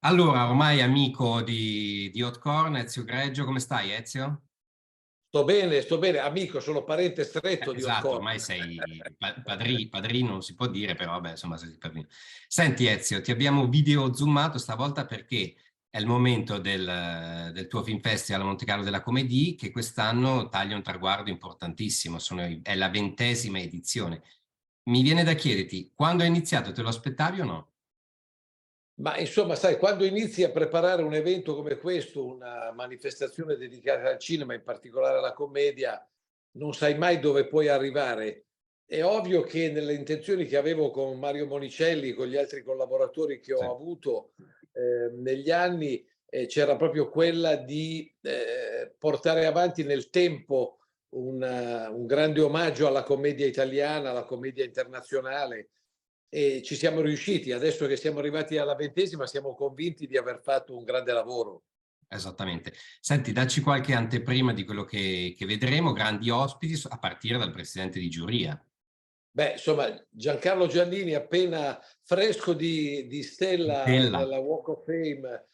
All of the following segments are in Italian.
Allora, ormai amico di Hotcorn, Ezio Greggio, come stai Ezio? Sto bene, amico, sono parente stretto di Esatto, Hotcorn. ormai sei padrino, non si può dire, però vabbè, insomma, sei padrino. Senti Ezio, ti abbiamo video zoomato stavolta perché è il momento del tuo film festival a Monte Carlo della Comédie che quest'anno taglia un traguardo importantissimo, è la 20ª edizione. Mi viene da chiederti, quando è iniziato, te lo aspettavi o no? Ma insomma, sai, quando inizi a preparare un evento come questo, una manifestazione dedicata al cinema, in particolare alla commedia, non sai mai dove puoi arrivare. È ovvio che nelle intenzioni che avevo con Mario Monicelli, con gli altri collaboratori che Sì. ho avuto negli anni, c'era proprio quella di portare avanti nel tempo un grande omaggio alla commedia italiana, alla commedia internazionale. E ci siamo riusciti. Adesso che siamo arrivati alla 20ª siamo convinti di aver fatto un grande lavoro. Esattamente. Senti, dacci qualche anteprima di quello che vedremo, grandi ospiti, a partire dal presidente di giuria. Beh, insomma, Giancarlo Giannini, appena fresco di stella Della. nella Walk of Fame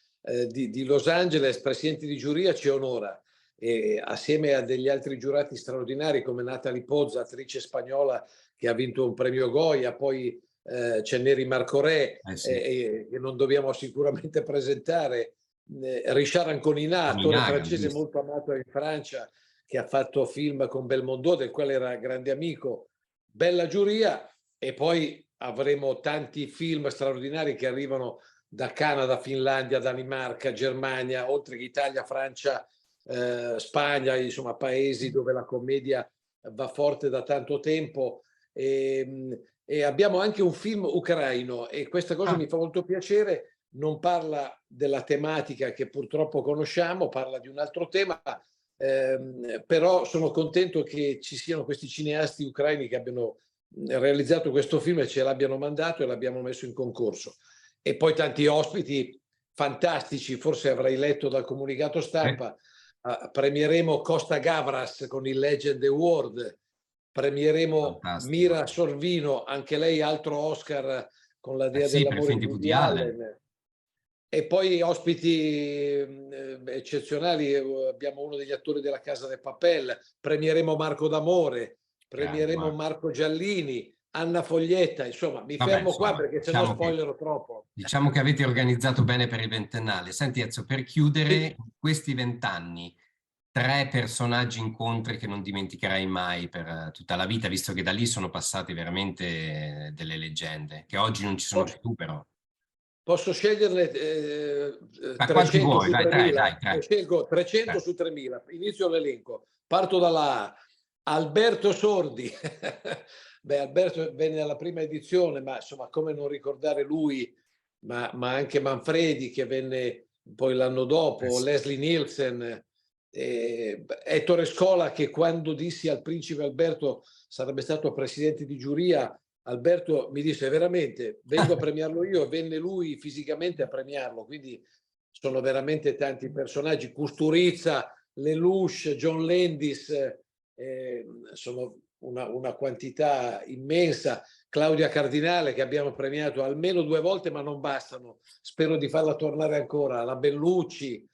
di Los Angeles, presidente di giuria, ci onora. E assieme a degli altri giurati straordinari come Natalie Pozza, attrice spagnola che ha vinto un premio Goya, poi c'è Neri Marco Re, Eh sì, che non dobbiamo sicuramente presentare, Richard Anconina, attore Cominaga, francese giusto. molto amato in Francia, che ha fatto film con Belmondo, del quale era grande amico. Bella giuria, e poi avremo tanti film straordinari che arrivano da Canada, Finlandia, Danimarca, Germania, oltre che Italia, Francia, Spagna, insomma paesi dove la commedia va forte da tanto tempo. E abbiamo anche un film ucraino e questa cosa Ah, mi fa molto piacere. Non parla della tematica che purtroppo conosciamo, parla di un altro tema, però sono contento che ci siano questi cineasti ucraini che abbiano realizzato questo film e ce l'abbiano mandato e l'abbiamo messo in concorso. E poi tanti ospiti fantastici, forse avrai letto dal comunicato eh, stampa, premieremo Costa Gavras con il Legend Award, premieremo fantastico. Mira Sorvino, anche lei altro Oscar con la Eh Dea sì, per il dell'amore film di di Woody Woody Allen. Allen. E poi ospiti eccezionali, abbiamo uno degli attori della Casa de Papel, premieremo Marco D'Amore, Grande, premieremo Marco. Marco Giallini, Anna Foglietta, insomma, mi Vabbè, fermo qua insomma, perché se no spoilerò troppo. diciamo che avete organizzato bene per il ventennale. Senti, Ezio, per chiudere Sì. questi 20 anni, tre personaggi incontri che non dimenticherai mai per tutta la vita, visto che da lì sono passate veramente delle leggende, che oggi non ci sono Posso, più, però. posso sceglierne Ma quanti 300 vuoi? su Dai, tre, dai, 3000? tre. Scelgo 300 Tre. su 3000. Inizio l'elenco. Parto dalla A. Alberto Sordi. Beh, Alberto venne alla prima edizione, ma insomma, come non ricordare lui, ma anche Manfredi che venne poi l'anno dopo, Sì. Leslie Nielsen, Ettore Scola che quando dissi al principe Alberto sarebbe stato presidente di giuria, Alberto mi disse veramente vengo a premiarlo io, e venne lui fisicamente a premiarlo, quindi sono veramente tanti personaggi, Custurizza, Lelouch, John Landis, sono una quantità immensa, Claudia Cardinale che abbiamo premiato almeno 2 volte ma non bastano, spero di farla tornare ancora, la Bellucci,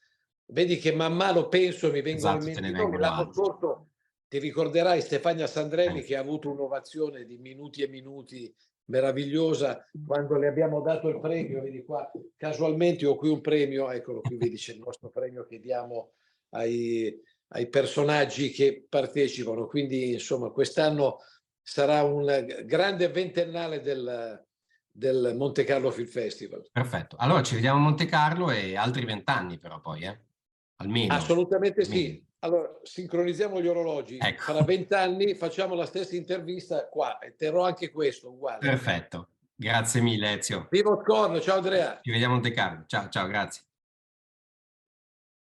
vedi che man mano penso mi vengono in Esatto, te mente ne i nomi, vengono l'anno altri. scorso ti ricorderai Stefania Sandrelli Eh, che ha avuto un'ovazione di minuti e minuti meravigliosa quando le abbiamo dato il premio, vedi qua, casualmente ho qui un premio, eccolo qui, vedi c'è il nostro premio che diamo ai personaggi che partecipano, quindi insomma quest'anno sarà un grande ventennale del Monte Carlo Film Festival. Perfetto. Allora ci vediamo a Monte Carlo e altri 20 anni però poi, eh? Almeno. Assolutamente Almeno. sì. Allora, sincronizziamo gli orologi. Fra Ecco, 20 anni facciamo la stessa intervista qua e terrò anche questo uguale. perfetto. Grazie mille, Ezio. Viva Corno, ciao Andrea. Ci vediamo a Monte Carlo. Ciao, ciao, grazie.